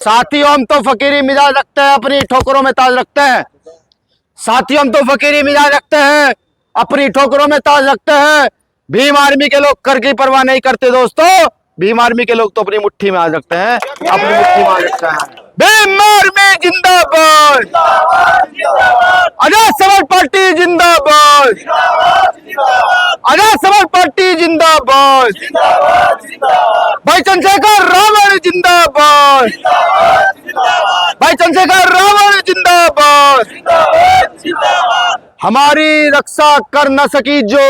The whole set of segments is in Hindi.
साथियों हम तो फकीरी मिजाज रखते हैं, अपनी ठोकरों में ताज रखते हैं। साथियों हम तो फकीरी मिजाज रखते हैं, अपनी ठोकरों में ताज रखते हैं। भीम आर्मी के लोग कर की परवाह नहीं करते दोस्तों। भीम आर्मी के लोग तो अपनी मुट्ठी में आज रखते हैं, अपनी मुट्ठी में आज रखते हैं। भीम आर्मी जिंदाबाद, आजाद समाज पार्टी जिंदाबाद, आजाद समाज पार्टी जिंदाबाद, भाई चंद्रशेखर रावण जिंदाबाद, भाई चंद्रशेखर रावण जिंदाबाद। हमारी रक्षा कर न सकी जो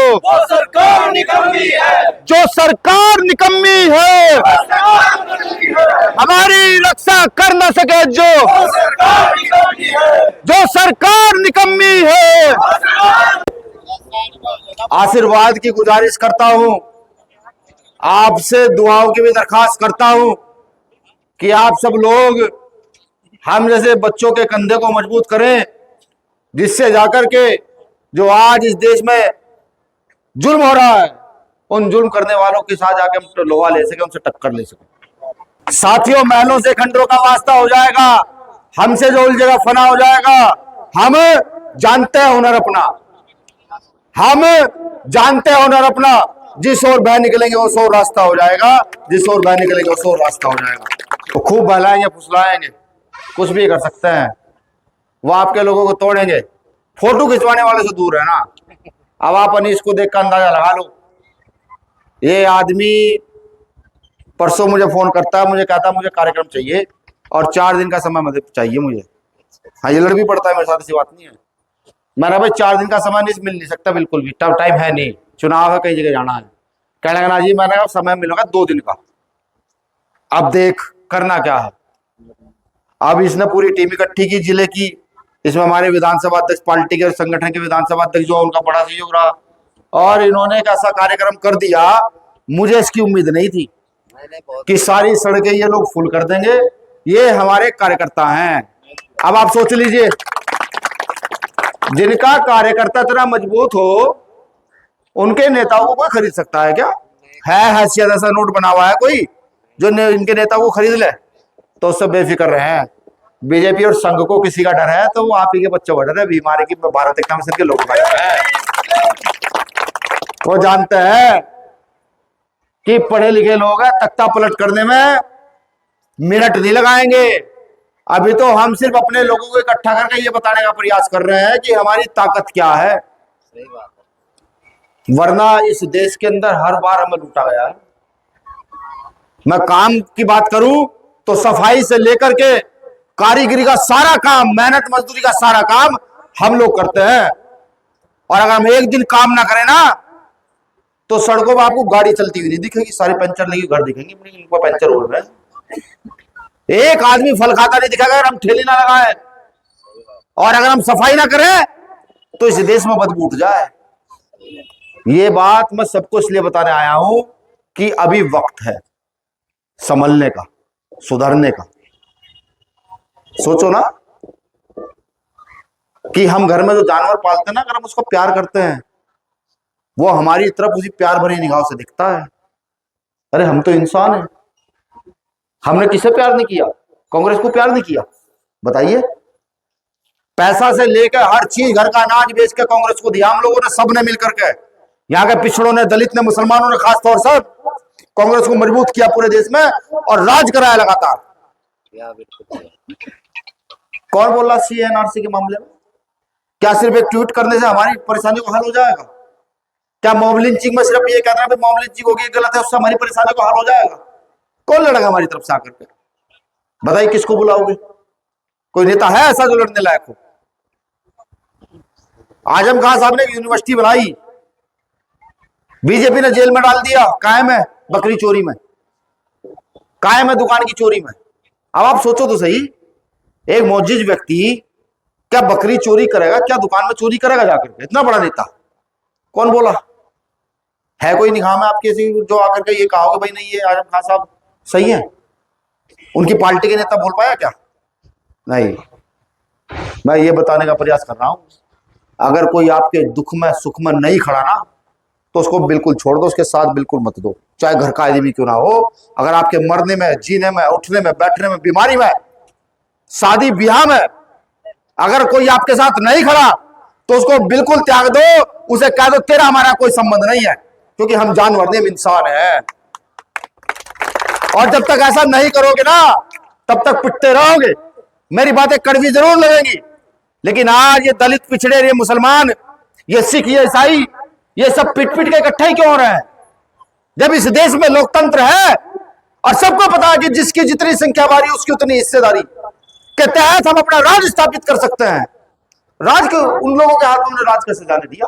सरकार निकम्मी है, जो सरकार निकम्मी है, हमारी रक्षा कर न सके जो सरकार निकम्मी है, जो सरकार निकम्मी है। आशीर्वाद की गुजारिश करता हूं, आपसे दुआओं की भी दरखास्त करता हूं कि आप सब लोग हम जैसे बच्चों के कंधे को मजबूत करें, जिससे जाकर के जो आज इस देश में जुल्म हो रहा है, उन जुल्म करने वालों के साथ जाके हम लोहा ले सके, उनसे टक्कर ले सके। साथियों, महलों से खंडरों का वास्ता हो जाएगा, हमसे जो उलझेगा फना हो जाएगा। हम जानते हैं हुनर अपना, हम जानते हैं हुनर अपना। जिस ओर बह निकलेंगे वो सो रास्ता हो जाएगा, जिस ओर बह निकलेंगे वो सो रास्ता हो जाएगा। तो खूब बहलाएंगे फुसलाएंगे, कुछ भी कर सकते हैं, वो आपके लोगों को तोड़ेंगे। फोटो खिंचवाने वाले से दूर है ना। अब आप अनीश को देख कर अंदाजा लगा लो। ये आदमी परसों मुझे फोन करता है, मुझे कहता है मुझे कार्यक्रम चाहिए और 4 दिन का समय मुझे चाहिए मुझे। हाँ, ये लड़ भी पड़ता है मेरे साथ, ऐसी बात नहीं है। मैंने भाई 4 दिन का समय नहीं मिल नहीं सकता, बिल्कुल भी टाइम है नहीं, चुनाव है, कई जगह जाना है। कहने लगा जी मैंने समय मिलेगा 2 दिन का। अब देख करना क्या है। अब इसने पूरी टीम इकट्ठी की जिले की, इसमें हमारे विधानसभा अध्यक्ष, पार्टी के संगठन के विधानसभा अध्यक्ष जो उनका बड़ा सहयोग रहा, और इन्होंने एक ऐसा कार्यक्रम कर दिया, मुझे इसकी उम्मीद नहीं थी कि सारी सड़कें ये लोग फुल कर देंगे। ये हमारे कार्यकर्ता हैं। अब आप सोच लीजिए, जिनका कार्यकर्ता इतना मजबूत हो, उनके नेताओं को कोई खरीद सकता है क्या? है हैसियत ऐसा नोट बना हुआ है कोई जो इनके नेताओं को खरीद ले? तो सब बेफिक्र रहे हैं। बीजेपी और संघ को किसी का डर है तो वो आप ही के बच्चों का डर है, बीमारी की भारत एकता मिशन के लोगों का डर है। वो जानते हैं कि पढ़े लिखे लोग हैं, तख्ता पलट करने में मिनट नहीं लगाएंगे। अभी तो हम सिर्फ अपने लोगों को इकट्ठा करके ये बताने का प्रयास कर रहे हैं कि हमारी ताकत क्या है। वरना इस देश के अंदर हर बार हमें लूटा गया है। मैं काम की बात करूं तो सफाई से लेकर के कारीगरी का सारा काम, मेहनत मजदूरी का सारा काम हम लोग करते हैं। और अगर हम एक दिन काम ना करें ना, तो सड़कों में आपको गाड़ी चलती हुई नहीं दिखेगी, सारे पंचर लगी घर दिखेंगे, पंचर हो रहे हैं। एक आदमी फल खाता नहीं दिखेगा अगर हम ठेली ना लगाए। और अगर हम सफाई ना करें तो इस देश में बदबू उठ जाए। ये बात मैं सबको इसलिए बताने आया हूं कि अभी वक्त है संभलने का, सुधरने का। सोचो ना कि हम घर में जो जानवर पालते हैं ना, अगर हम उसको प्यार करते हैं, वो हमारी तरफ उसी प्यार भरी निगाह से दिखता है। अरे हम तो इंसान हैं, हमने किसे प्यार नहीं किया? कांग्रेस को प्यार नहीं किया? बताइए। पैसा से लेकर हर चीज, घर का अनाज बेच के कांग्रेस को दिया हम लोगों ने, सबने मिलकर के। यहाँ के पिछड़ों ने, दलित ने, मुसलमानों ने, खासतौर से कांग्रेस को मजबूत किया पूरे देश में और राज कराया लगातार। कौन बोल रहा CNRC के मामले में? क्या सिर्फ एक ट्वीट करने से हमारी परेशानी को हल हो जाएगा? क्या मॉब लिंचिंग में सिर्फ ये कहना है मॉब लिंचिंग होगी गलत है, उससे हमारी परेशानी को हल हो जाएगा? कौन लड़ेगा हमारी तरफ से आकर के? बताइए, किसको बुलाओगे? कोई नेता है ऐसा जो लड़ने लायक हो? आजम खान साहब ने यूनिवर्सिटी बनाई, बीजेपी ने जेल में डाल दिया, कायम है बकरी चोरी में, कायम है दुकान की चोरी में। अब आप सोचो तो सही, एक मौजिज व्यक्ति क्या बकरी चोरी करेगा, क्या दुकान में चोरी करेगा जाकर के? इतना बड़ा नेता कौन बोला है? कोई निगाह में आपके जो आकर के ये कहा भाई नहीं ये आजम खान साहब सही है? उनकी पार्टी के नेता बोल पाया क्या? नहीं। मैं ये बताने का प्रयास कर रहा हूं, अगर कोई आपके दुख में सुख में नहीं खड़ा ना, तो उसको बिल्कुल छोड़ दो, उसके साथ बिल्कुल मत दो, चाहे घर का आदमी क्यों ना हो। अगर आपके मरने में, जीने में, उठने में, बैठने में, बीमारी में, शादी ब्याह में अगर कोई आपके साथ नहीं खड़ा तो उसको बिल्कुल त्याग दो, उसे कह दो तेरा हमारा कोई संबंध नहीं है, क्योंकि हम जानवर नहीं, हम इंसान हैं। और जब तक ऐसा नहीं करोगे ना तब तक पिटते रहोगे। मेरी बातें कड़वी जरूर लगेंगी, लेकिन आज ये दलित, पिछड़े, ये मुसलमान, ये सिख, ये ईसाई, ये सब पिट पिट के इकट्ठे ही क्यों हो रहे हैं? जब इस देश में लोकतंत्र है और सबको पता है कि जिसकी जितनी संख्या बारी उसकी उतनी हिस्सेदारी के तहत हम अपना राज स्थापित कर सकते हैं। राज के उन लोगों के हाथ में हमने राज कैसे जाने दिया?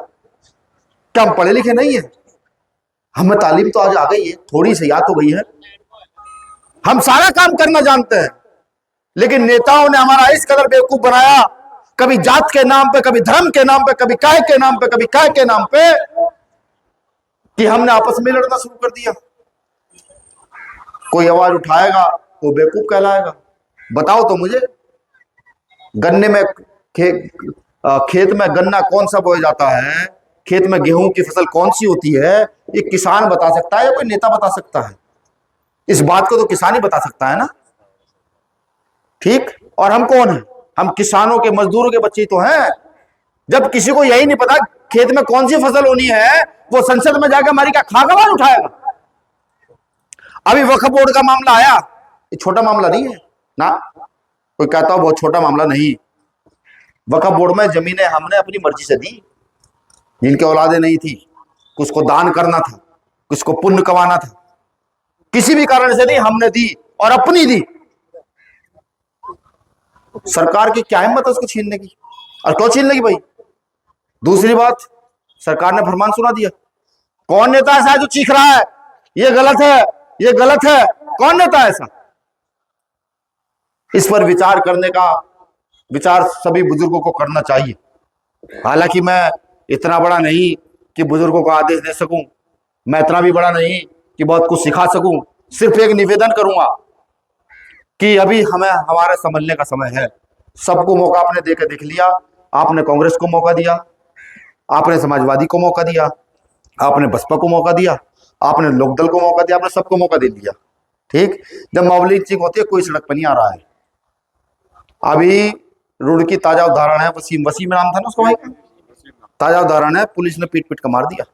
क्या हम पढ़े लिखे नहीं है? हमें तालीम तो आज आ गई है, थोड़ी सी याद हो गई है, हम सारा काम करना जानते हैं, लेकिन नेताओं ने हमारा इस कदर बेवकूफ बनाया, कभी जात के नाम पे, कभी धर्म के नाम पे, कभी काय के नाम पे, कभी काय के नाम पे, कि हमने आपस में लड़ना शुरू कर दिया। कोई आवाज उठाएगा वो बेवकूफ कहलाएगा। बताओ तो मुझे, गन्ने में खेत में गन्ना कौन सा बोया जाता है, खेत में गेहूं की फसल कौन सी होती है, ये किसान बता सकता है या कोई नेता बता सकता है? इस बात को तो किसान ही बता सकता है ना, ठीक? और हम कौन है? हम किसानों के, मजदूरों के बच्चे तो हैं। जब किसी को यही नहीं पता खेत में कौन सी फसल होनी है, वो संसद में जाकर हमारी क्या खाक आवाज उठाएगा? अभी वक्फ बोर्ड का मामला आया, ये छोटा मामला नहीं है ना, कोई कहता हो बहुत छोटा मामला, नहीं। वक्फ बोर्ड में जमीनें हमने अपनी मर्जी से दी, जिनके औलादे नहीं थी, कुछ को दान करना था, कुछ को पुण्य कमाना था, किसी भी कारण से नहीं, हमने दी और अपनी दी। सरकार की क्या हिम्मत है उसको छीनने की? और क्यों छीन लेगी भाई? दूसरी बात, सरकार ने फरमान सुना दिया। कौन नेता ऐसा है जो चीख रहा है ये गलत है, ये गलत है? कौन नेता ऐसा? इस पर विचार करने का विचार सभी बुजुर्गों को करना चाहिए। हालांकि मैं इतना बड़ा नहीं कि बुजुर्गों को आदेश दे सकूं, मैं इतना भी बड़ा नहीं कि बहुत कुछ सिखा सकूं। सिर्फ एक निवेदन करूंगा कि अभी हमें हमारे समझने का समय है। सबको मौका आपने देके देख लिया। आपने कांग्रेस को मौका दिया, आपने समाजवादी को मौका दिया, आपने बसपा को मौका दिया, आपने लोकदल को मौका दिया, आपने सबको मौका दे दिया, ठीक? जब मामूली चीज होती है, कोई सड़क पर नहीं आ रहा है। अभी रुड़ की ताजा उदाहरण है, वसीम, वसीम नाम था ना उसका भाई का, ताजा उदाहरण है, पुलिस ने पीट पीट कर मार दिया।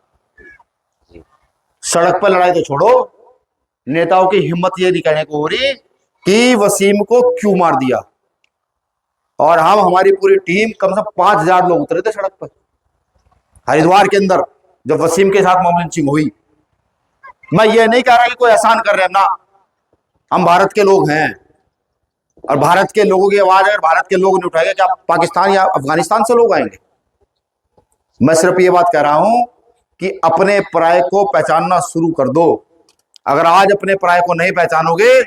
सड़क पर लड़ाई तो छोड़ो, नेताओं की हिम्मत ये नहीं कहने को हो रही कि वसीम को क्यों मार दिया। और हम, हमारी पूरी टीम, कम से कम 5000 लोग उतरे थे सड़क पर हरिद्वार के अंदर जब वसीम के साथ मामूली चीज हुई। मैं ये नहीं कह रहा कि कोई एहसान कर रहे हैं ना, हम भारत के लोग हैं और भारत के लोगों की आवाज अगर भारत के लोग नहीं उठाएंगे, क्या पाकिस्तान या अफगानिस्तान से लोग आएंगे? मैं सिर्फ ये बात कह रहा हूं कि अपने पराये को पहचानना शुरू कर दो। अगर आज अपने पराये को नहीं पहचानोगे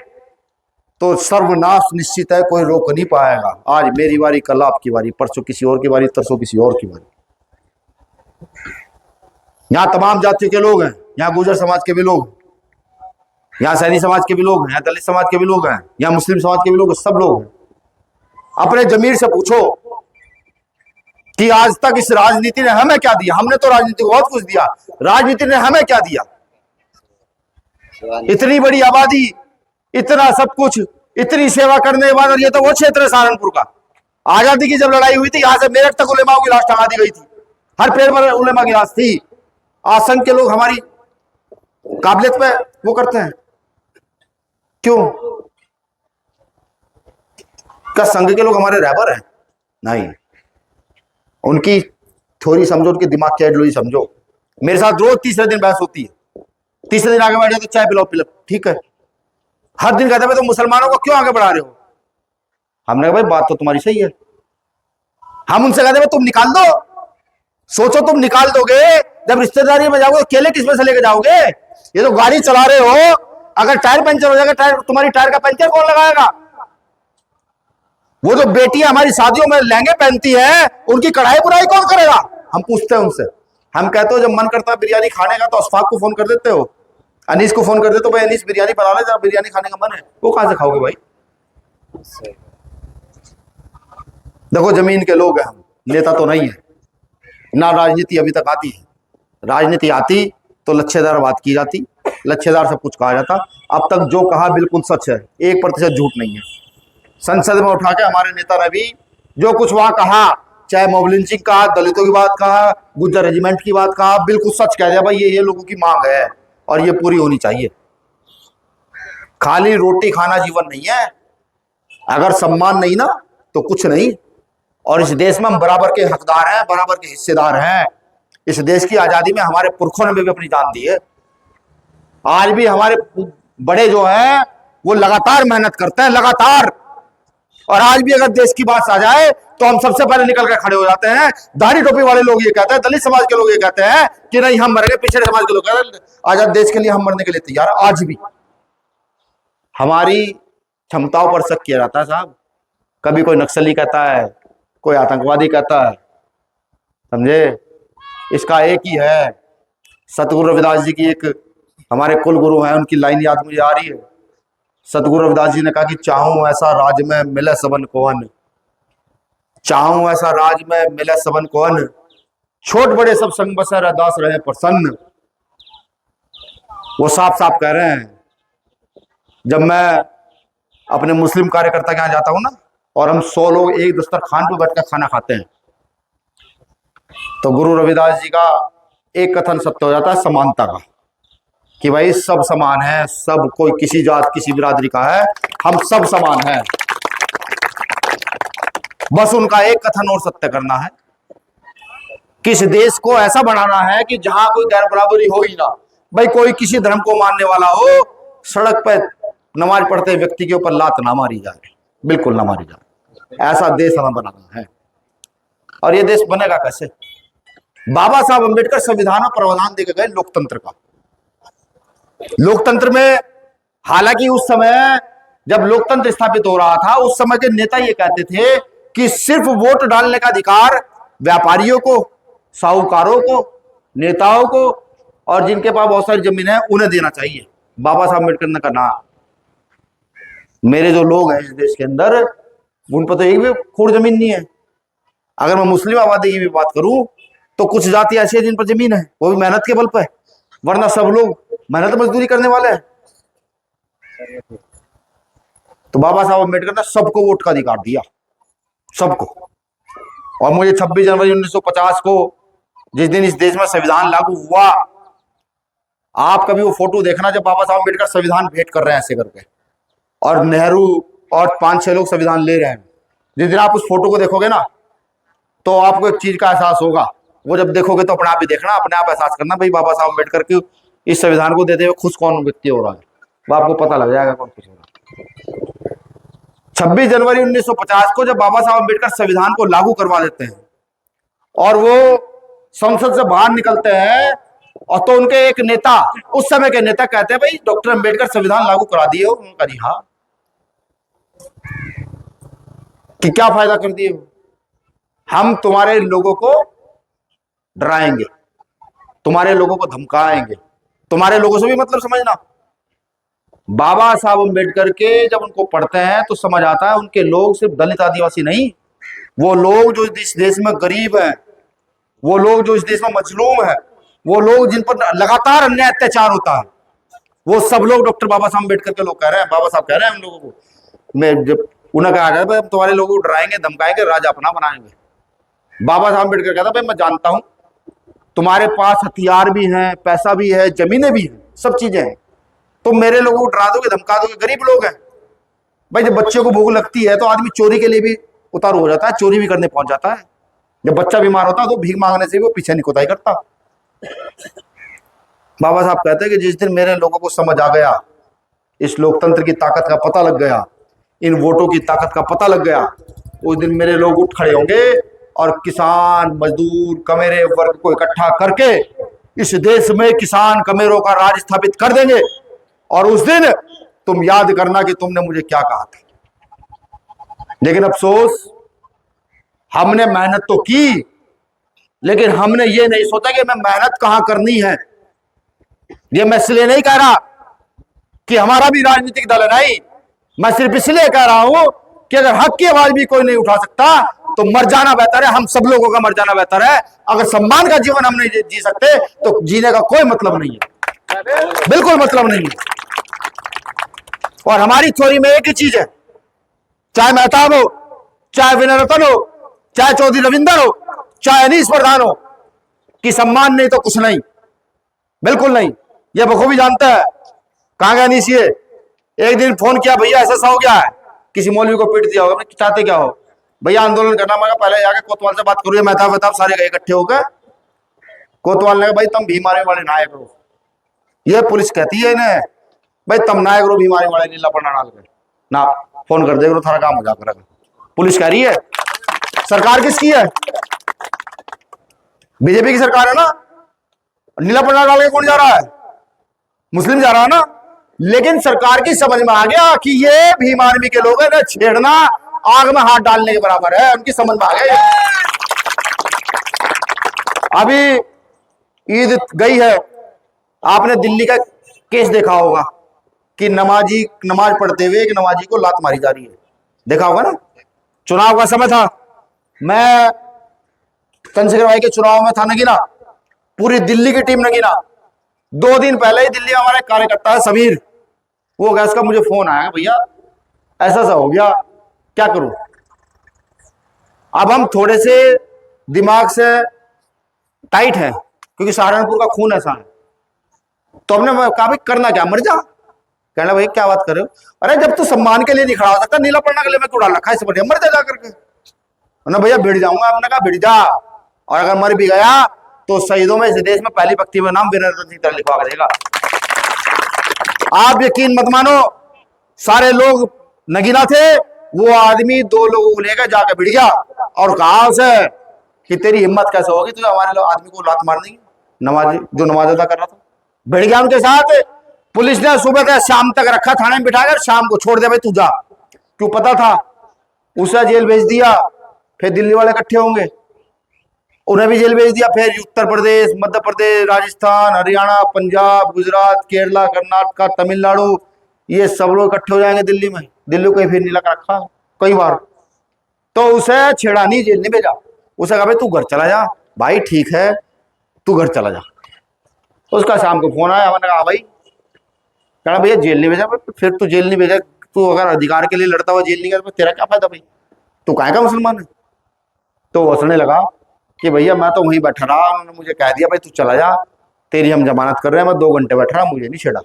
तो सर्वनाश निश्चित है, कोई रोक नहीं पाएगा। आज मेरी बारी, कल आपकी बारी, परसों किसी और की बारी, तरसों किसी और की बारी। यहां तमाम जातियों के लोग हैं, यहाँ गुर्जर समाज के भी लोग, यहाँ सैनी समाज के भी लोग हैं, यहाँ दलित समाज के भी लोग हैं, यहाँ मुस्लिम समाज के भी लोग, सब लोग हैं। अपने जमीर से पूछो कि आज तक इस राजनीति ने हमें क्या दिया? हमने तो राजनीति को बहुत कुछ दिया, राजनीति ने हमें क्या दिया? इतनी बड़ी आबादी, इतना सब कुछ, इतनी सेवा करने के बाद, और ये तो वो क्षेत्र है सहारनपुर का। आजादी की जब लड़ाई हुई थी, यहां से मेरठ तक उलेमाओं की लाश टंगा दी गई थी, हर पेड़ पर उलेमा की लाश थी। आसन के लोग हमारी काबिलियत पे वो करते हैं, क्यों? क्या संघ के लोग हमारे रहबर हैं? नहीं, उनकी थोड़ी समझो, उनकी दिमाग की आइडियोलॉजी समझो। मेरे साथ रोज तीसरे दिन बहस होती है, तीसरे दिन आगे बैठ जाओ तो चाय पिलाओ, ठीक है। हर दिन कहते हैं तो मुसलमानों को क्यों आगे बढ़ा रहे हो? हमने कहा भाई बात तो तुम्हारी सही है। हम उनसे कहते हैं तुम निकाल दो, सोचो तुम निकाल दोगे, जब रिश्तेदारी में जाओगे केले किस में से लेके जाओगे? ये तो गाड़ी चला रहे हो, अगर टायर पंचर हो जाएगा, टायर, तुम्हारी टायर का पंचर कौन लगाएगा? वो जो बेटियां हमारी शादियों में लहंगे पहनती है, उनकी कढ़ाई बुराई कौन करेगा? हम पूछते हैं उनसे। हम कहते हो जब मन करता है बिरयानी खाने का तो अशफाक को फोन कर देते हो, अनीस को फोन कर देते हो, भाई अनीस बिरयानी बना ले, जरा बिरयानी खाने का मन है। वो कहां से खाओगे भाई? देखो जमीन के लोग हैं हम, नेता तो नहीं है ना, राजनीति अभी तक आती है। राजनीति आती तो लच्छेदार बात की जाती, लच्छेदार सब कुछ कहा जाता। अब तक जो कहा बिल्कुल सच है, 1% झूठ नहीं है। संसद में उठा के हमारे नेता ने भी जो कुछ वहां कहा, चाहे मॉब लिंचिंग कहा, दलितों की बात कहा, गुर्जर रेजिमेंट की बात कहा, बिल्कुल सच कह दिया भाई ये लोगों की मांग है और ये पूरी होनी चाहिए। खाली रोटी खाना जीवन नहीं है, अगर सम्मान नहीं ना तो कुछ नहीं। और इस देश में हम बराबर के हकदार हैं, बराबर के हिस्सेदार हैं। इस देश की आजादी में हमारे पुरखों ने भी अपनी जान दी है। आज भी हमारे बड़े जो हैं वो लगातार मेहनत करते हैं, लगातार। और आज भी अगर देश की बात आ जाए तो हम सबसे पहले निकल कर खड़े हो जाते हैं। दाढ़ी टोपी वाले लोग ये कहते हैं, दलित समाज के लोग ये कहते हैं कि नहीं हम मरेंगे, पिछड़े समाज के लोग कहते हैं आजाद देश के लिए हम मरने के लिए तैयार है। आज भी हमारी क्षमताओं पर शक किया जाता है साहब। कभी कोई नक्सली कहता है, कोई आतंकवादी कहता है, समझे। इसका एक ही है, सतगुरु रविदास जी की एक हमारे कुल गुरु हैं, उनकी लाइन याद मुझे आ रही है। सतगुरु रविदास जी ने कहा कि चाहूं ऐसा राज में मिले सबन कोहन, चाहूं ऐसा राज में मिले सबन कोहन, छोट बड़े सब संग बसे रैदास रहे प्रसन्न। वो साफ साफ कह रहे हैं। जब मैं अपने मुस्लिम कार्यकर्ता के यहाँ जाता हूं ना, और हम 100 लोग एक दस्तरखान पे बैठकर खाना खाते हैं, तो गुरु रविदास जी का एक कथन सत्य हो जाता है, समानता का, कि भाई सब समान है, सब कोई किसी जात किसी बिरादरी का है, हम सब समान हैं। बस उनका एक कथन और सत्य करना है, किस देश को ऐसा बनाना है कि जहां कोई गैर बराबरी हो ही ना। भाई कोई किसी धर्म को मानने वाला हो, सड़क पर नमाज पढ़ते व्यक्ति के ऊपर लात ना मारी जाए, बिल्कुल ना मारी जाए। ऐसा देश हमें बनाना है। और ये देश बनेगा कैसे? बाबा साहब अम्बेडकर संविधान में प्रावधान देके गए लोकतंत्र का। लोकतंत्र में हालांकि उस समय जब लोकतंत्र स्थापित हो रहा था, उस समय के नेता ये कहते थे कि सिर्फ वोट डालने का अधिकार व्यापारियों को, साहूकारों को, नेताओं को और जिनके पास बहुत सारी जमीन है उन्हें देना चाहिए। बाबा साहब अम्बेडकर ने कहा ना, मेरे जो लोग हैं इस देश के अंदर, उन पर तो एक भी खोड़ जमीन नहीं है। अगर मैं मुस्लिम आबादी की भी बात करूं तो कुछ जाति ऐसी है जिन पर जमीन है, वो भी मेहनत के बल पर, वरना सब लोग मेहनत मजदूरी करने वाले हैं। तो बाबा साहब अम्बेडकर ने सबको वोट का अधिकार दिया, सबको। और मुझे 26 जनवरी 1950 को, जिस दिन इस देश में संविधान लागू हुआ, आप कभी वो फोटो देखना जब बाबा साहब अम्बेडकर संविधान भेंट कर रहे हैं ऐसे करके, और नेहरू और 5-6 लोग संविधान ले रहे हैं। जिस दिन आप उस फोटो को देखोगे ना, तो आपको एक चीज का एहसास होगा। वो जब देखोगे तो अपने आप भी देखना, अपने आप एहसास करना, भाई बाबा साहब अम्बेडकर की इस संविधान को देते हुए खुश कौन व्यक्ति हो रहा है, वो आपको पता लग जाएगा कौन खुश हो रहा है। 26 जनवरी 1950 को जब बाबा साहब अम्बेडकर संविधान को लागू करवा देते हैं और वो संसद से बाहर निकलते हैं, और तो उनके एक नेता, उस समय के नेता कहते हैं भाई डॉक्टर अम्बेडकर संविधान लागू करा दिए हो। उन्होंने कहा हाँ, कि क्या फायदा कर दिए हो? हम तुम्हारे लोगों को डराएंगे, तुम्हारे लोगों को धमकाएंगे, तुम्हारे लोगों से भी मतलब समझना। बाबा साहब अम्बेडकर के जब उनको पढ़ते हैं तो समझ आता है उनके लोग सिर्फ दलित आदिवासी नहीं, वो लोग जो इस देश में गरीब हैं, वो लोग जो इस देश में मजलूम है, वो लोग जिन पर लगातार अन्याय अत्याचार होता है, वो सब लोग डॉक्टर बाबा साहब अम्बेडकर के लोग कह रहे हैं। बाबा साहब कह रहे हैं हम लोगों को, मैं जब उन्हें कहा जाए हम तुम्हारे लोगों को डराएंगे, धमकाएंगे, राजा अपना बनाएंगे। बाबा साहब अम्बेडकर कहता भाई मैं जानता हूं तुम्हारे पास हथियार भी हैं, पैसा भी है, जमीनें भी हैं, सब चीजें हैं, तुम मेरे लोगों को डरा दोगे, धमका दोगे, गरीब लोग हैं। भाई जब बच्चे को भूख लगती है तो आदमी चोरी के लिए भी उतारू हो जाता है, चोरी भी करने पहुंच जाता है। जब बच्चा बीमार होता है तो भीख मांगने से भी वो पीछे नहीं कुताई करता। बाबा साहब कहते हैं कि जिस दिन मेरे लोगों को समझ आ गया, इस लोकतंत्र की ताकत का पता लग गया, इन वोटों की ताकत का पता लग गया, उस दिन मेरे लोग उठ खड़े होंगे और किसान, मजदूर, कमेरे वर्ग को इकट्ठा करके इस देश में किसान कमेरों का राज स्थापित कर देंगे। और उस दिन तुम याद करना कि तुमने मुझे क्या कहा था। लेकिन अफसोस, हमने मेहनत तो की, लेकिन हमने ये नहीं सोचा कि मैं मेहनत कहां करनी है। ये मैं इसलिए नहीं कह रहा कि हमारा भी राजनीतिक दल है, नहीं, मैं सिर्फ इसलिए कह रहा हूं कि अगर हक की आवाज भी कोई नहीं उठा सकता तो मर जाना बेहतर है। हम सब लोगों का मर जाना बेहतर है। अगर सम्मान का जीवन हम नहीं जी सकते तो जीने का कोई मतलब नहीं है, बिल्कुल मतलब नहीं है। और हमारी थ्योरी में एक ही चीज है, चाहे मेहताब हो, चाहे विनय रतन हो, चाहे चौधरी रविंदर हो, चाहे अनीस प्रधान हो, कि सम्मान नहीं तो कुछ नहीं, बिल्कुल नहीं। ये बखूबी जानता है। कहां गया अनीस? ये एक दिन फोन किया, भैया ऐसा सा हो गया है, किसी मौलवी को पीट दिया होगा, चाहते क्या हो? भैया आंदोलन करना। मैं पहले जाके कोतवाल से बात करूँ, मेहताब वेहताब सारे गए इकट्ठे होकर। कोतवाल ने कहा भाई तुम बीमारी वाले नायक हो। ये पुलिस कहती है इन्हें, भाई तुम नायक हो बीमारी वाले, नीला पन्ना डाल के ना फोन कर दे करो, थारा काम हो जा कर। पुलिस कह रही है। सरकार किसकी है? बीजेपी की सरकार है ना। नीला पन्ना डाल के कौन जा रहा है? मुस्लिम जा रहा है ना। लेकिन सरकार की समझ में आ गया कि ये भीम आर्मी के लोग हैं, छेड़ना आग में हाथ डालने के बराबर है। उनकी समझ में आ गया। अभी ईद गई है, आपने दिल्ली का केस देखा होगा कि नमाज पढ़ते हुए एक नमाजी को लात मारी जा रही है, देखा होगा ना। चुनाव का समय था, मैं चंद्रशेखर भाई के चुनाव में था नगीना, पूरी दिल्ली की टीम नगीना। 2 दिन पहले ही दिल्ली हमारे कार्यकर्ता है समीर, वो गैस का मुझे फोन आया, भैया ऐसा सा हो गया, क्या करूं? अब हम थोड़े से दिमाग से टाइट हैं क्योंकि सहारनपुर का खून ऐसा है। तो हमने कहा भाई करना क्या, मर जा। कहना भाई क्या बात कर रहे हो? अरे जब तू सम्मान के लिए नहीं खड़ा हो सकता, नीला पड़ना के लिए मैं क्यों डाल रखा है? इससे बढ़िया मर जा करके ना। भैया भिड़ जाऊंगा। हमने कहा भिड़ जा, और अगर मर भी गया तो शहीदों में इस देश में पहली पंक्ति में नाम वीरेंद्र सिंह तरह लिखवा देगा। आप यकीन मत मानो, सारे लोग नगीना थे, वो आदमी 2 लोगों को लेकर जाकर भिड़ गया और कहा उसे कि तेरी हिम्मत कैसे होगी तुझे हमारे आदमी को लात मारने की, नमाज जो नमाज अदा कर रहा था। भिड़ गया उनके साथ। पुलिस ने सुबह से शाम तक रखा थाने में बिठाकर, शाम को छोड़ दिया, भाई तू जा। क्यों? पता था उसे जेल भेज दिया, फिर दिल्ली वाले इकट्ठे होंगे, उन्हें भी जेल भेज दिया। फिर उत्तर प्रदेश, मध्य प्रदेश, राजस्थान, हरियाणा, पंजाब, गुजरात, केरला, कर्नाटक, तमिलनाडु, ये सब लोग इकट्ठे हो जाएंगे दिल्ली में। दिल्ली को फिर नहीं लगा रखा कई बार। तो उसे छेड़ा नहीं, जेल नहीं भेजा। उसे कहा भाई तू घर चला जा। भाई ठीक है, तू घर चला जा। उसका शाम को फोन आया, मैंने कहा भाई, कहना भैया जेल नहीं भेजा। फिर तू जेल नहीं भेजा, तू अगर अधिकार के लिए लड़ता हुआ जेल नहीं गया, तेरा क्या फायदा भाई, तू काहे का मुसलमान है? तो हंसने लगा कि भैया मैं तो वहीं बैठा रहा, उन्होंने मुझे कह दिया भाई तू चला जा, तेरी हम जमानत कर रहे हैं। मैं 2 घंटे बैठा रहा, मुझे नहीं छेड़ा।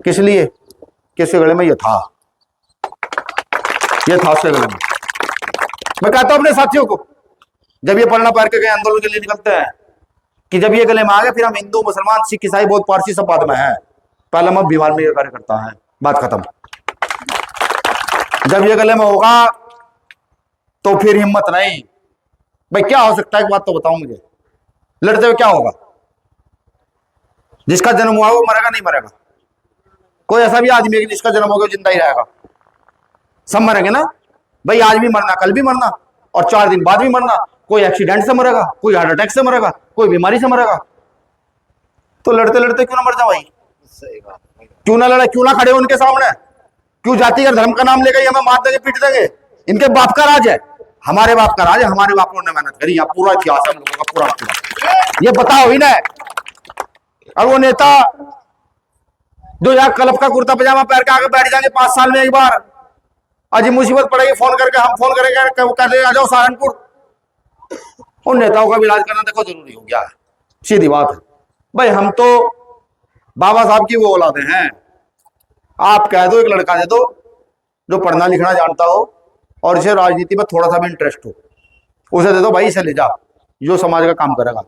किस लिए? किसके गले में ये था, ये था उसके गले में। मैं कहता हूं अपने साथियों को, जब ये पढ़ना पढ़ के कहीं आंदोलन के लिए निकलते हैं, कि जब ये गले में आ गए फिर हम हिंदू, मुसलमान, सिख, ईसाई, बौद्ध, पारसी सब बाद में है। पहले हम बीमार में कार्य करता है, बात खत्म। जब ये गले में होगा तो फिर हिम्मत नहीं। भाई क्या हो सकता है, एक बात तो बताओ मुझे, लड़ते हुए क्या होगा? जिसका जन्म हुआ वो मरेगा नहीं मरेगा? कोई ऐसा भी आदमी है कि जिसका जन्म हो गया जिंदा ही रहेगा? सब मरेंगे ना भाई। आज भी मरना, कल भी मरना, और 4 दिन बाद भी मरना। कोई एक्सीडेंट से मरेगा, कोई हार्ट अटैक से मरेगा, कोई बीमारी से मरेगा। तो लड़ते लड़ते क्यों ना मर जाओ भाई? क्यों ना लड़े, क्यों ना खड़े उनके सामने? क्यों जातिगत धर्म का नाम लेकर हमें मार देंगे, पीट देंगे? इनके बाप का राज है, हमारे बाप का राज है। हमारे बापों ने मेहनत करी, यहाँ पूरा इतिहास है हम लोगों का, पूरा। ये बताओ ही ना। और वो नेता जो यहाँ क्लब का कुर्ता पजामा पहन के आगे बैठ जाएंगे 5 साल में एक बार, आज मुसीबत पड़ेगी फोन करके, हम फोन करेंगे, वो कहते आ जाओ सहारनपुर। उन नेताओं का भी इलाज करना देखो जरूरी हो गया है, सीधी बात है भाई। हम तो बाबा साहब की वो औलादे हैं। आप कह दो एक लड़का दे दो जो पढ़ना लिखना जानता हो और इसे राजनीति में थोड़ा सा भी इंटरेस्ट हो, उसे दे दो भाई, इसे ले जा, जो समाज का काम करेगा।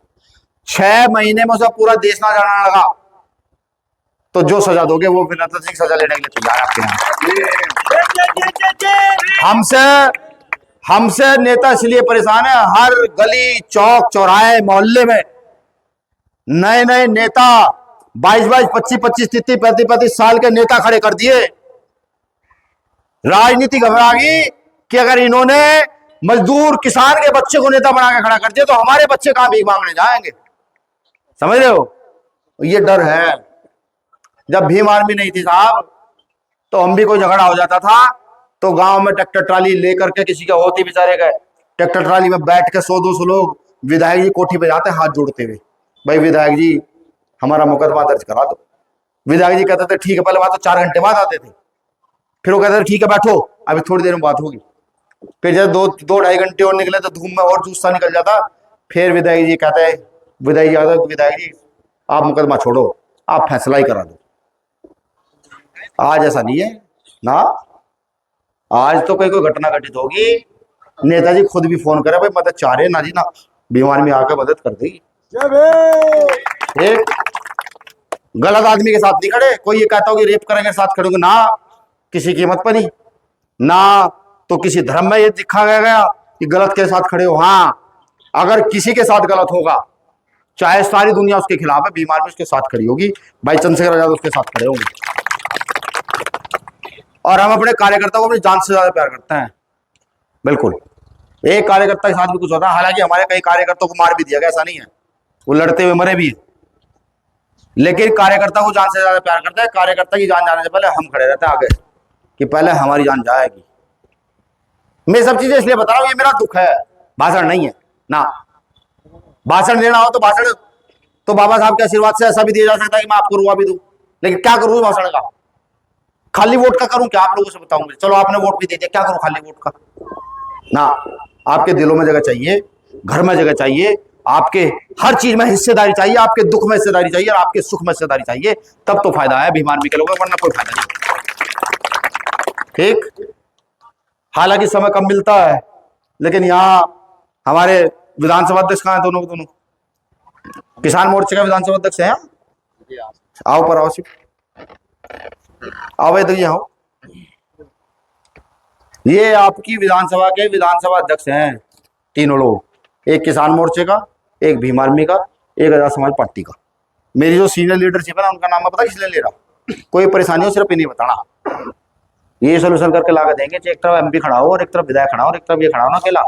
6 महीने में उसे पूरा देश ना जाना लगा, तो जो सजा दोगे वो वीरेंद्र सिंह सजा लेने के लिए तैयार आपके यहाँ। हमसे नेता इसलिए परेशान है, हर गली, चौक, चौराहे, मोहल्ले में नए नए नेता 22-22, 25-25, 30-30, 35 साल के नेता खड़े कर दिए। राजनीति घबरा गई कि अगर इन्होंने मजदूर किसान के बच्चे को नेता बना के खड़ा कर दिया तो हमारे बच्चे कहां भीख मांगने जाएंगे? समझ रहे हो? ये डर है। जब भीम आर्मी नहीं थी साहब, तो हम भी कोई झगड़ा हो जाता था तो गांव में ट्रैक्टर ट्राली लेकर के किसी का होती बेचारे गए, ट्रैक्टर ट्राली में बैठ के 100-200 लोग विधायक जी कोठी पे जाते हाथ जोड़ते हुए, भाई विधायक जी हमारा मुकदमा दर्ज करा दो। विधायक जी कहते थे ठीक है, पहले बात तो 4 घंटे बाद आते थे, फिर वो कहते थे ठीक है बैठो अभी थोड़ी देर में बात होगी। फिर जब 2-2-2.5 घंटे और निकले तो धूम में और जूसा निकल जाता। फिर विधायक जी कहते हैं, विधायक जी आप मुकदमा छोड़ो, आप फैसला ही करा दो। आज ऐसा नहीं है ना, आज तो कोई घटना घटित होगी, नेताजी खुद भी फोन करे भाई मदद चाह रहे ना जी ना, बीमार में आकर मदद कर देगी। एक गलत आदमी के साथ नहीं खड़े, कोई ये कहता हो कि रेप करेंगे साथ खड़े होंगे ना, किसी कीमत पर नहीं ना। तो किसी धर्म में ये दिखा गया कि गलत के साथ खड़े हो। हाँ, अगर किसी के साथ गलत होगा, चाहे सारी दुनिया उसके खिलाफ है, बीमार में उसके साथ खड़ी होगी, भाई चंद्रशेखर आजाद उसके साथ खड़े होंगे। और हम अपने कार्यकर्ता को अपनी जान से ज्यादा प्यार करते हैं। बिल्कुल, एक कार्यकर्ता के साथ भी कुछ होता है, हालांकि हमारे कई कार्यकर्ताओं को मार भी दिया गया, ऐसा नहीं है, वो लड़ते हुए मरे भी, लेकिन कार्यकर्ता को जान से ज्यादा प्यार करता है। कार्यकर्ता की जान जाने से पहले हम खड़े रहते हैं आगे कि पहले हमारी जान जाएगी। मैं सब चीजें इसलिए बता रहा हूं, ये मेरा दुख है, भाषण नहीं है ना। भाषण देना हो तो भाषण तो बाबा साहब के आशीर्वाद से ऐसा भी दिया जा सकता है कि मैं आपको रुआ भी दूं, लेकिन क्या करूं भाषण का? खाली वोट का करूं क्या? आप लोगों से बताऊंगा, चलो आपने वोट भी दे दिया, क्या करूं खाली वोट का ना। आपके दिलों में जगह चाहिए, घर में जगह चाहिए, आपके हर चीज में हिस्सेदारी चाहिए, आपके दुख में हिस्सेदारी चाहिए और आपके सुख में हिस्सेदारी चाहिए, तब तो फायदा है बीमार भी के लोगों को, वरना कोई फायदा नहीं। ठीक, हालांकि समय कम मिलता है, लेकिन यहाँ हमारे विधानसभा अध्यक्ष कहाँ है? दोनों किसान मोर्चे का विधानसभा अध्यक्ष है। आओ पर आओ, आओ इधर आओ। ये आपकी विधानसभा के विधानसभा अध्यक्ष हैं तीनों लोग, एक किसान मोर्चे का, एक भीम आर्मी का, एक आजाद समाज पार्टी का। मेरी जो सीनियर लीडरशिप है ना, उनका नाम मैं पता किसलिए ले रहा, कोई परेशानी हो सिर्फ ये नहीं बताना, ये सोल्यूशन करके ला देंगे। एक तरफ एमपी खड़ा हो और एक तरफ विधायक खड़ा हो और एक तरफ ये खड़ा हो ना अकेला,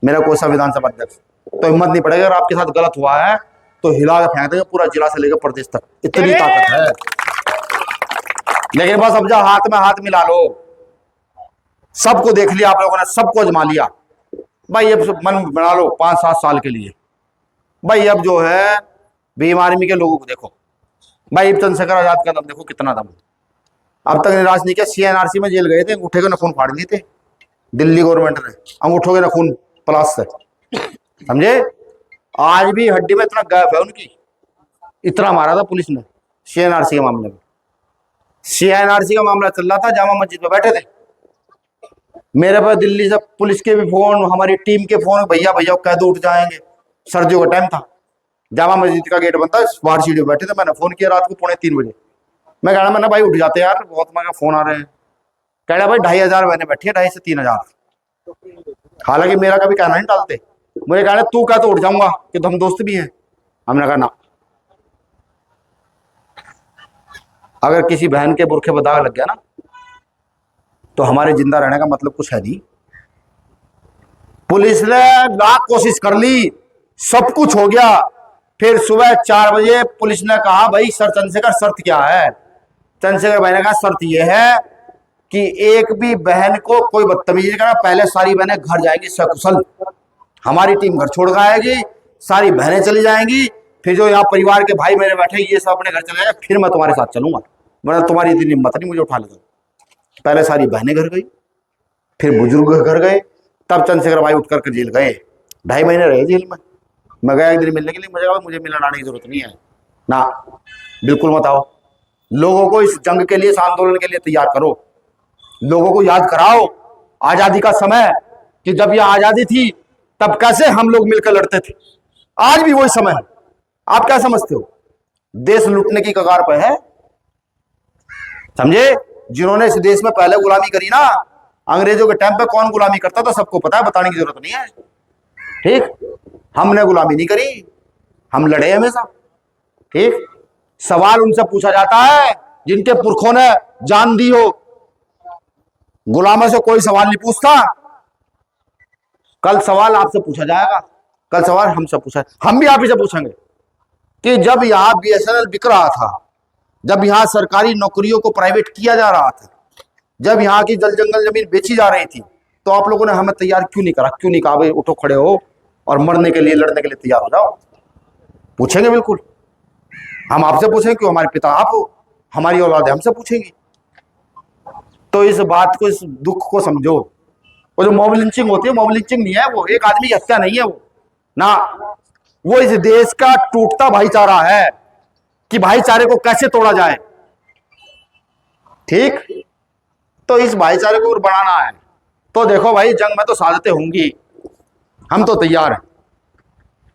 मेरा कोई सा विधानसभा अध्यक्ष, तो हिम्मत नहीं पड़ेगा। अगर आपके साथ गलत हुआ है तो हिला के फेंक देंगे पूरा जिला से लेकर प्रदेश तक, इतनी ताकत है। लेकिन बस अब जब हाथ में हाथ मिला लो, सबको देख लिया आप लोगों ने, सबको अजमा लिया भाई, अब मन बना लो 5-7 साल के लिए भाई। अब जो है भीम आर्मी के लोगों को देखो भाई, चंद्रशेखर आजाद का दम देखो, कितना दम। अब तक निराश नहीं किया, सीएनआरसी में जेल गए थे, अंगूठे के नखून फाड़ दिए थे दिल्ली गवर्नमेंट ने, अंगूठों के नखून प्लास से, समझे। आज भी हड्डी में इतना गैप है उनकी, इतना मारा था पुलिस ने सीएनआरसी के मामले में। सीएनआरसी का मामला चल रहा था, जामा मस्जिद में बैठे थे, मेरे पास दिल्ली से पुलिस के भी फोन, हमारी टीम के फोन, भैया भैया कह दो उठ जाएंगे। सर्दियों का टाइम था, जामा मस्जिद का गेट बनता, बाहर सीढ़ी बैठे थे, मैंने फोन किया रात को 2:45 बजे। मैं कह रहा मैंने भाई उठ जाते यार, बहुत महंगा फोन आ रहे हैं। कह रहा भाई 2,500 मैंने बैठी है, 2,500 से 3,000। हालांकि मेरा कभी कहना नहीं डालते, मुझे कह रहे तू क्या तो उठ जाऊंगा कि हम दोस्त भी हैं। हमने कहा ना, अगर किसी बहन के बुरखे पर दाग लग गया ना, तो हमारे जिंदा रहने का मतलब कुछ है नहीं। पुलिस ने लाख कोशिश कर ली, सब कुछ हो गया, फिर सुबह 4 बजे पुलिस ने कहा भाई सर चंद्रशेखर शर्त क्या है? चंद्रशेखर भाई ने कहा शर्त यह है कि एक भी बहन को कोई बदतमीजी नहीं करना, पहले सारी बहनें घर जाएंगी सकुशल, हमारी टीम घर छोड़ कर आएगी, सारी बहनें चली जाएंगी, फिर जो यहाँ परिवार के भाई मेरे बैठे ये सब अपने घर चले जाएंगे, फिर मैं तुम्हारे साथ चलूंगा, वरना तुम्हारी इतनी हिम्मत नहीं मुझे उठा लेगा। पहले सारी बहनें घर गई, फिर बुजुर्ग घर गए, तब चंद्रशेखर भाई उठ करके जेल गए। 2.5 महीने रहे जेल में। मैं गया एक दिन मिलने के लिए, मुझे मिलने आने की जरूरत नहीं है ना, बिल्कुल मत आओ। लोगों को इस जंग के लिए, इस आंदोलन के लिए तैयार करो, लोगों को याद कराओ आजादी का समय, कि जब यह आजादी थी तब कैसे हम लोग मिलकर लड़ते थे। आज भी वही समय है। आप क्या समझते हो? देश लूटने की कगार पर है, समझे। जिन्होंने इस देश में पहले गुलामी करी ना, अंग्रेजों के टाइम पे कौन गुलामी करता था सबको पता है, बताने की जरूरत नहीं है। ठीक, हमने गुलामी नहीं करी, हम लड़े हमेशा। ठीक, सवाल उनसे पूछा जाता है जिनके पुरखों ने जान दी हो, गुलामों से कोई सवाल नहीं पूछता। कल सवाल आपसे पूछा जाएगा, कल सवाल हमसे पूछा, हम भी आप ही से पूछेंगे कि जब यहां बीएसएनएल बिक रहा था, जब यहां सरकारी नौकरियों को प्राइवेट किया जा रहा था, जब यहाँ की जल जंगल जमीन बेची जा रही थी तो आप लोगों ने हमें तैयार क्यों नहीं करा, क्यों नहीं कहा भाई उठो खड़े हो और मरने के लिए लड़ने के लिए तैयार हो जाओ? पूछेंगे बिल्कुल, हम आपसे पूछेंगे क्यों, हमारे पिता आप हो, हमारी औलाद हमसे पूछेंगी। तो इस बात को, इस दुख को समझो। वो जो मॉब लिंचिंग होती है, मॉब लिंचिंग नहीं है, वो एक आदमी की हत्या नहीं है वो ना, वो इस देश का टूटता भाईचारा है कि भाईचारे को कैसे तोड़ा जाए। ठीक, तो इस भाईचारे को और बढ़ाना है तो देखो भाई, जंग में तो साजतें होंगी, हम तो तैयार हैं,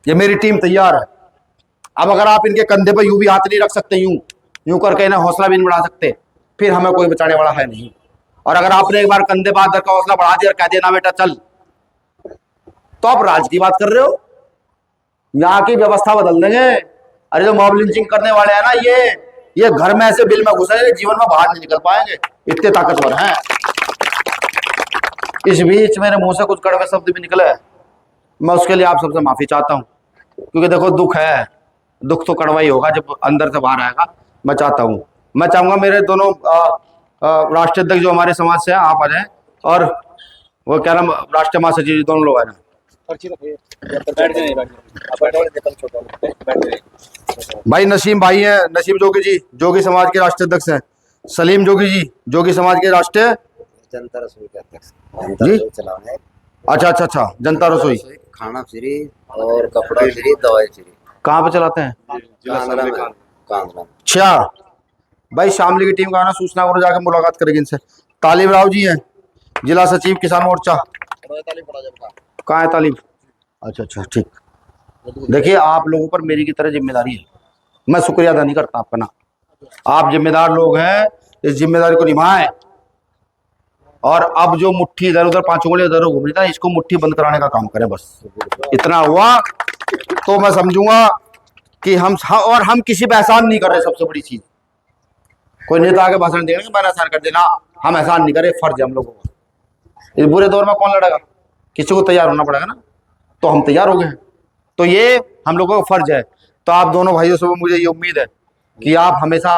ये मेरी टीम तैयार है। अब अगर आप इनके कंधे पर यूं भी हाथ नहीं रख सकते, यूं यूं करके इन्हें हौसला भी नहीं बढ़ा सकते, फिर हमें कोई बचाने वाला है नहीं। और अगर आपने एक बार कंधे पर हाथ रखा, हौसला बढ़ा दिया और कह दिया ना बेटा चल, तो आप राज की बात कर रहे हो, यहाँ की व्यवस्था बदल देंगे। अरे जो मॉब लिंचिंग करने वाले हैं ना, ये घर में ऐसे बिल में घुसेंगे, जीवन में बाहर नहीं निकल पाएंगे, इतने ताकतवर हैं। इस बीच मेरे मुंह से कुछ कड़वे शब्द भी निकले, मैं उसके लिए आप सबसे माफी चाहता हूँ, क्योंकि देखो दुख है, दुख तो कड़वा ही होगा जब अंदर से बाहर आएगा। मैं चाहूंगा मेरे दोनों राष्ट्रीय अध्यक्ष जो हमारे समाज से हैं, आप आ जाएं, और वो क्या नाम, राष्ट्रीय महासचिव, दोनों लोग आ जाए। भाई नसीम भाई हैं, नसीम जोगी जी जोगी समाज के राष्ट्रीय अध्यक्ष हैं, सलीम जोगी जी जोगी समाज के राष्ट्रीय जनता रसोई के अध्यक्ष जी। चलाने। अच्छा, जनता रसोई, खाना फ्री और कपड़ा फ्री, दवाई फ्री। कहाँ पे चलाते हैं? कांगड़ा। अच्छा भाई, शामली की टीम का आना, सूचना करो, जाकर मुलाकात करेगी इनसे। तालिब राव जी हैं, जिला सचिव किसान मोर्चा। कहाँ है तालिब? अच्छा ठीक। देखिए, आप लोगों पर मेरी की तरह जिम्मेदारी है, मैं शुक्रिया अदा नहीं करता आपका ना, आप जिम्मेदार लोग हैं, इस जिम्मेदारी को निभाएं। और अब जो मुट्ठी इधर उधर, 5 उंगली इधर घूम रही था, इसको मुट्ठी बंद कराने का काम करें, बस इतना हुआ तो मैं समझूंगा कि हम किसी पे एहसान नहीं कर रहे। सबसे बड़ी चीज, कोई नेता आके भाषण देगा कि मैंने एहसान कर देना, हम एहसान नहीं करे, फर्ज है हम लोगों का। इस बुरे दौर में कौन लड़ेगा, किसी को तैयार होना पड़ेगा ना, तो हम तैयार हो गए हैं, तो ये हम लोगों का फर्ज है। तो आप दोनों भाइयों से मुझे ये उम्मीद है कि आप हमेशा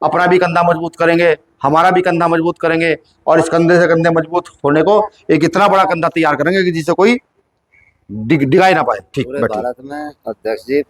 अपना भी कंधा मजबूत करेंगे, हमारा भी कंधा मजबूत करेंगे, और इस कंधे से कंधे मजबूत होने को एक इतना बड़ा कंधा तैयार करेंगे कि जिसे कोई डिगाई ना पाए। ठीक, भारत में अध्यक्ष जी